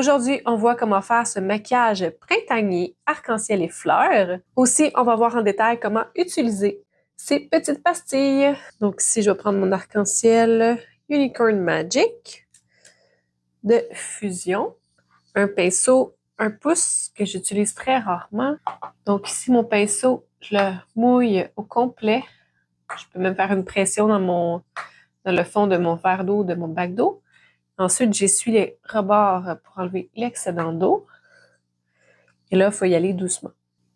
Aujourd'hui, on voit comment faire ce maquillage printanier, arc-en-ciel et fleurs. Aussi, on va voir en détail comment utiliser ces petites pastilles. Donc ici, je vais prendre mon arc-en-ciel Unicorn Magic de Fusion. Un pinceau 1 pouce que j'utilise très rarement. Donc ici, mon pinceau, je le mouille au complet. Je peux même faire une pression dans le fond de mon verre d'eau, de mon bac d'eau. Ensuite, j'essuie les rebords pour enlever l'excédent d'eau. Et là, il faut y aller doucement.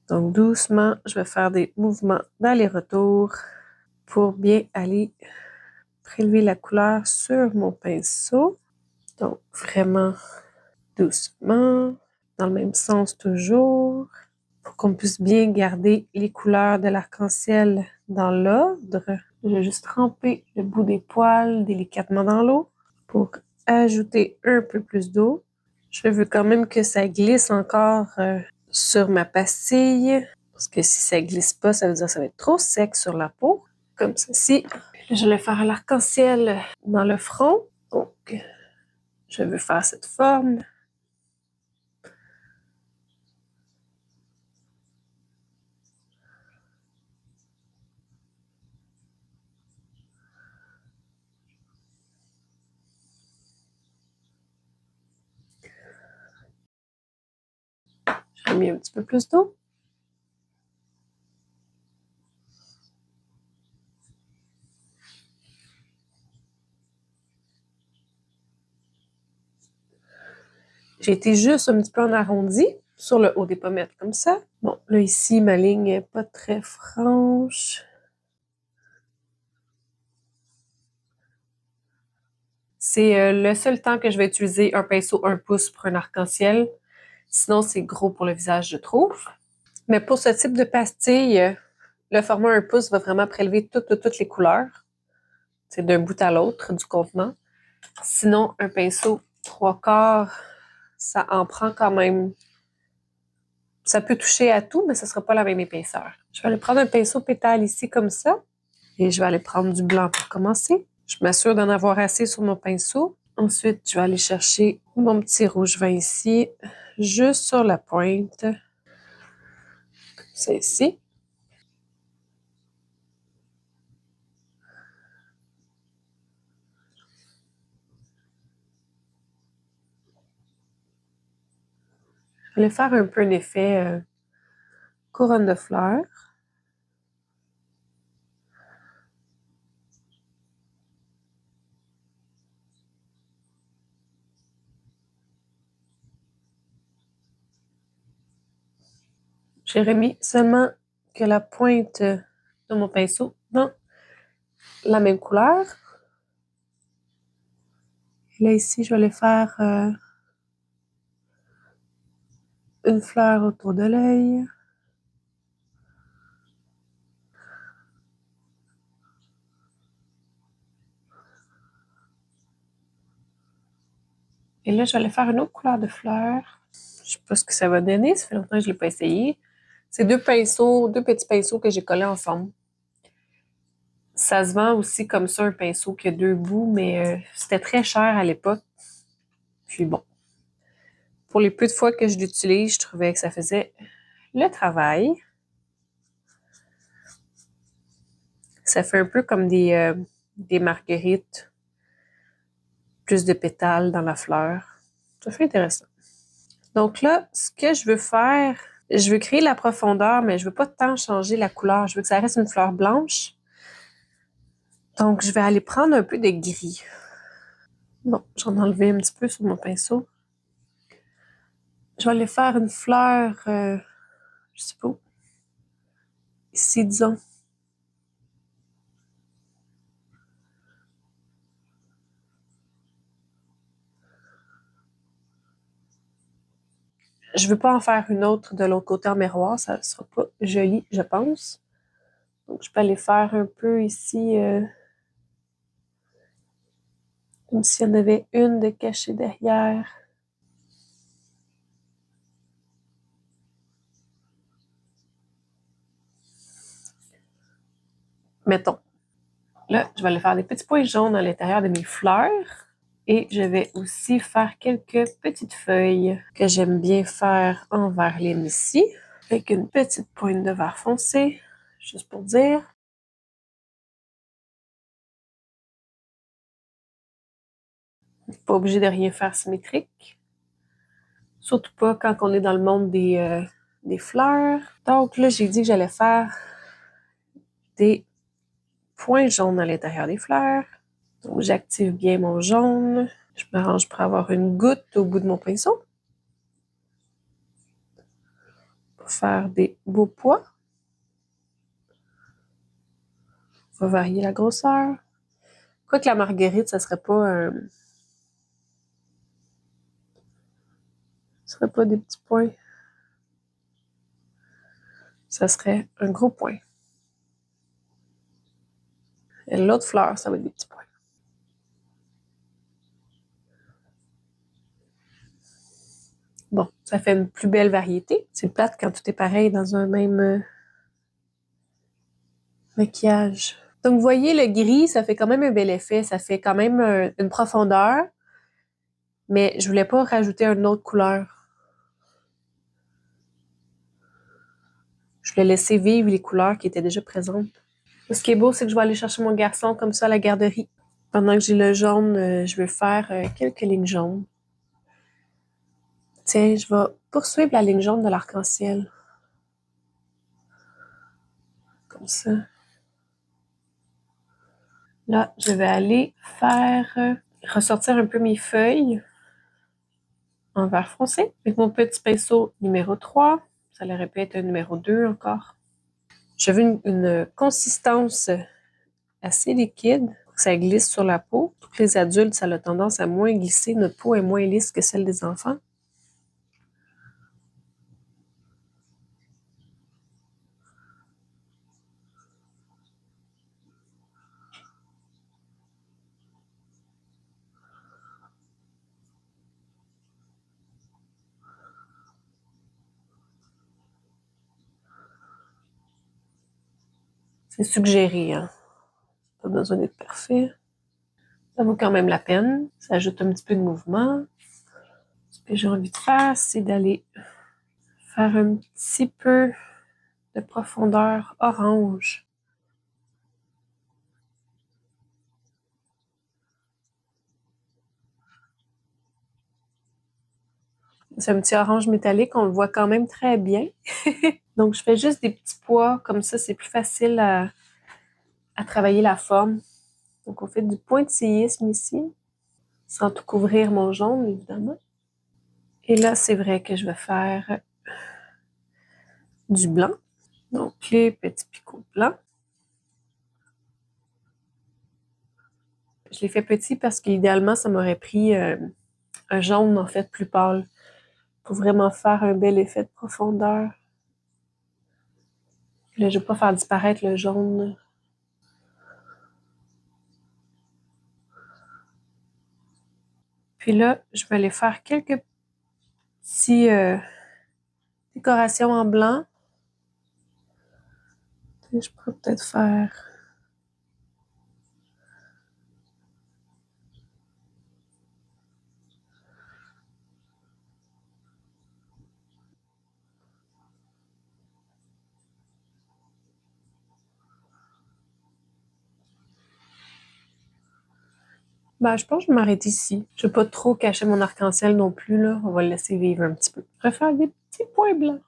Donc, doucement, je vais faire des mouvements d'aller-retour pour bien aller prélever la couleur sur mon pinceau. Donc, vraiment doucement, dans le même sens toujours, pour qu'on puisse bien garder les couleurs de l'arc-en-ciel dans l'ordre. Je vais juste tremper le bout des poils délicatement dans l'eau pour ajouter un peu plus d'eau. Je veux quand même que ça glisse encore sur ma pastille, parce que si ça glisse pas, ça veut dire que ça va être trop sec sur la peau, comme ceci. Je vais faire l'arc-en-ciel dans le front. Donc, je veux faire cette forme. J'ai mis un petit peu plus d'eau. J'ai été juste un petit peu en arrondi sur le haut des pommettes, comme ça. Bon, là, ici, ma ligne n'est pas très franche. C'est le seul temps que je vais utiliser un pinceau 1 pouce pour un arc-en-ciel. Sinon, c'est gros pour le visage, je trouve. Mais pour ce type de pastille, le format 1 pouce va vraiment prélever toutes les couleurs. C'est d'un bout à l'autre du contenant. Sinon, un pinceau 3/4, ça en prend quand même. Ça peut toucher à tout, mais ce ne sera pas la même épaisseur. Je vais aller prendre un pinceau pétale ici comme ça. Et je vais aller prendre du blanc pour commencer. Je m'assure d'en avoir assez sur mon pinceau. Ensuite, je vais aller chercher mon petit rouge vin ici, juste sur la pointe. Comme ça ici. Je vais faire un peu un effet couronne de fleurs. J'ai remis seulement que la pointe de mon pinceau dans la même couleur. Et là, ici, je vais aller faire une fleur autour de l'œil. Et là, je vais aller faire une autre couleur de fleur. Je sais pas ce que ça va donner. Ça fait longtemps que je ne l'ai pas essayé. C'est deux petits pinceaux que j'ai collés ensemble. Ça se vend aussi comme ça, un pinceau qui a 2 bouts, mais c'était très cher à l'époque. Puis bon, pour les peu de fois que je l'utilise, je trouvais que ça faisait le travail. Ça fait un peu comme des marguerites, plus de pétales dans la fleur. Ça fait intéressant. Donc là, ce que je veux faire, je veux créer la profondeur, mais je veux pas tant changer la couleur. Je veux que ça reste une fleur blanche. Donc, je vais aller prendre un peu de gris. Bon, j'en ai enlevé un petit peu sur mon pinceau. Je vais aller faire une fleur, je sais pas, ici, disons. Je veux pas en faire une autre de l'autre côté en miroir, ça sera pas joli, je pense. Donc, je peux aller faire un peu ici, comme s'il y en avait une de cachée derrière. Mettons. Là, je vais aller faire des petits points jaunes à l'intérieur de mes fleurs. Et je vais aussi faire quelques petites feuilles que j'aime bien faire en vert lime ici, avec une petite pointe de vert foncé, juste pour dire. Pas obligé de rien faire symétrique. Surtout pas quand on est dans le monde des fleurs. Donc là, j'ai dit que j'allais faire des points jaunes à l'intérieur des fleurs. Donc j'active bien mon jaune. Je m'arrange pour avoir une goutte au bout de mon pinceau. Pour faire des beaux pois. On va varier la grosseur. Quoique la marguerite, ça serait pas des petits points. Ça serait un gros point. Et l'autre fleur, ça va être des petits points. Bon, ça fait une plus belle variété. C'est plate quand tout est pareil dans un même maquillage. Donc, vous voyez, le gris, ça fait quand même un bel effet. Ça fait quand même une profondeur. Mais je voulais pas rajouter une autre couleur. Je voulais laisser vivre les couleurs qui étaient déjà présentes. Ce qui est beau, c'est que je vais aller chercher mon garçon comme ça à la garderie. Pendant que j'ai le jaune, je vais faire quelques lignes jaunes. Tiens, je vais poursuivre la ligne jaune de l'arc-en-ciel. Comme ça. Là, je vais aller faire ressortir un peu mes feuilles en vert foncé avec mon petit pinceau numéro 3. Ça aurait pu être un numéro 2 encore. Je veux une consistance assez liquide pour que ça glisse sur la peau. Pour les adultes, ça a tendance à moins glisser. Notre peau est moins lisse que celle des enfants. C'est suggéré, hein. Pas besoin d'être parfait. Ça vaut quand même la peine. Ça ajoute un petit peu de mouvement. Ce que j'ai envie de faire, c'est d'aller faire un petit peu de profondeur orange. C'est un petit orange métallique, on le voit quand même très bien. Donc, je fais juste des petits pois, comme ça, c'est plus facile à travailler la forme. Donc, on fait du pointillisme ici, sans tout couvrir mon jaune, évidemment. Et là, c'est vrai que je vais faire du blanc. Donc, les petits picots blancs. Je les fais petits parce qu'idéalement, ça m'aurait pris un jaune, en fait, plus pâle pour vraiment faire un bel effet de profondeur. Là, je ne vais pas faire disparaître le jaune. Puis là, je vais aller faire quelques petites décorations en blanc. Je pourrais peut-être faire... Ben, je pense que je vais m'arrêter ici. Je ne vais pas trop cacher mon arc-en-ciel non plus, là. On va le laisser vivre un petit peu. Je vais faire des petits points blancs.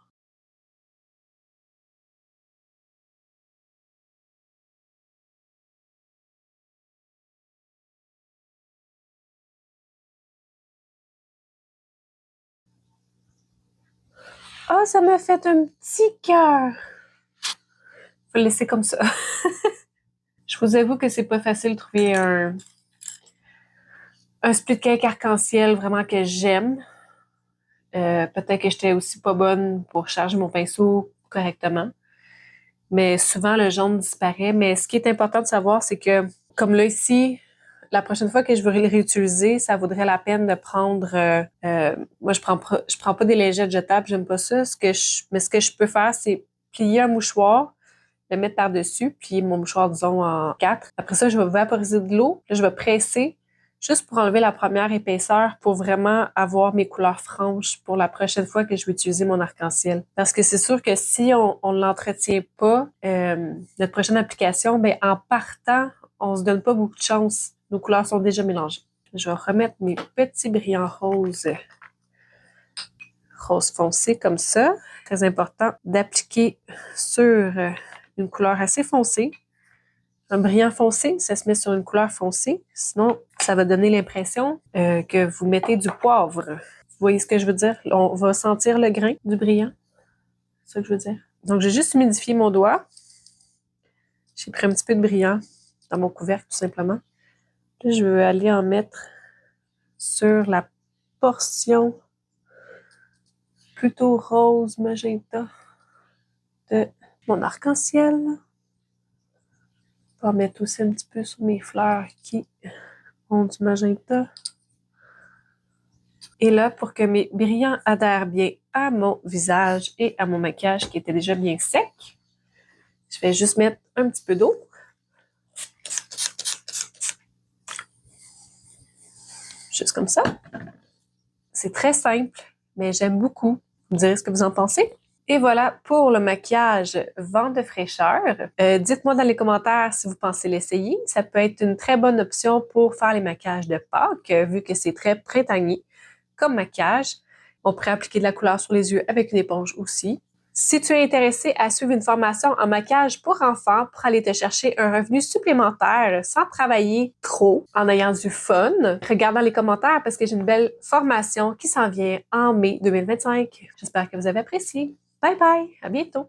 Ah, ça m'a fait un petit cœur. Je vais le laisser comme ça. Je vous avoue que c'est pas facile de trouver un split cake arc-en-ciel vraiment que j'aime. Peut-être que j'étais aussi pas bonne pour charger mon pinceau correctement. Mais souvent, le jaune disparaît. Mais ce qui est important de savoir, c'est que, comme là ici, la prochaine fois que je veux le réutiliser, ça vaudrait la peine de prendre... moi, je prends pas des lingettes jetables, j'aime pas ça. Mais ce que je peux faire, c'est plier un mouchoir, le mettre par-dessus, plier mon mouchoir, disons, en quatre. Après ça, je vais vaporiser de l'eau. Là, je vais presser. juste pour enlever la première épaisseur pour vraiment avoir mes couleurs franches pour la prochaine fois que je vais utiliser mon arc-en-ciel. Parce que c'est sûr que si on ne l'entretient pas, notre prochaine application, ben en partant, on se donne pas beaucoup de chance. Nos couleurs sont déjà mélangées. Je vais remettre mes petits brillants roses, rose foncé comme ça. Très important d'appliquer sur une couleur assez foncée. Un brillant foncé, ça se met sur une couleur foncée. Sinon, ça va donner l'impression que vous mettez du poivre. Vous voyez ce que je veux dire? On va sentir le grain du brillant. C'est ça que je veux dire. Donc, j'ai juste humidifié mon doigt. J'ai pris un petit peu de brillant dans mon couvercle, tout simplement. Là, je vais aller en mettre sur la portion plutôt rose magenta de mon arc-en-ciel. Je vais en mettre aussi un petit peu sur mes fleurs qui ont du magenta. Et là, pour que mes brillants adhèrent bien à mon visage et à mon maquillage qui était déjà bien sec, je vais juste mettre un petit peu d'eau. Juste comme ça. C'est très simple, mais j'aime beaucoup. Vous me direz ce que vous en pensez. Et voilà pour le maquillage vent de fraîcheur. Dites-moi dans les commentaires si vous pensez l'essayer. Ça peut être une très bonne option pour faire les maquillages de Pâques, vu que c'est très printanier comme maquillage. On pourrait appliquer de la couleur sur les yeux avec une éponge aussi. Si tu es intéressé à suivre une formation en maquillage pour enfants pour aller te chercher un revenu supplémentaire sans travailler trop, en ayant du fun, regarde dans les commentaires parce que j'ai une belle formation qui s'en vient en mai 2025. J'espère que vous avez apprécié. Bye bye, à bientôt!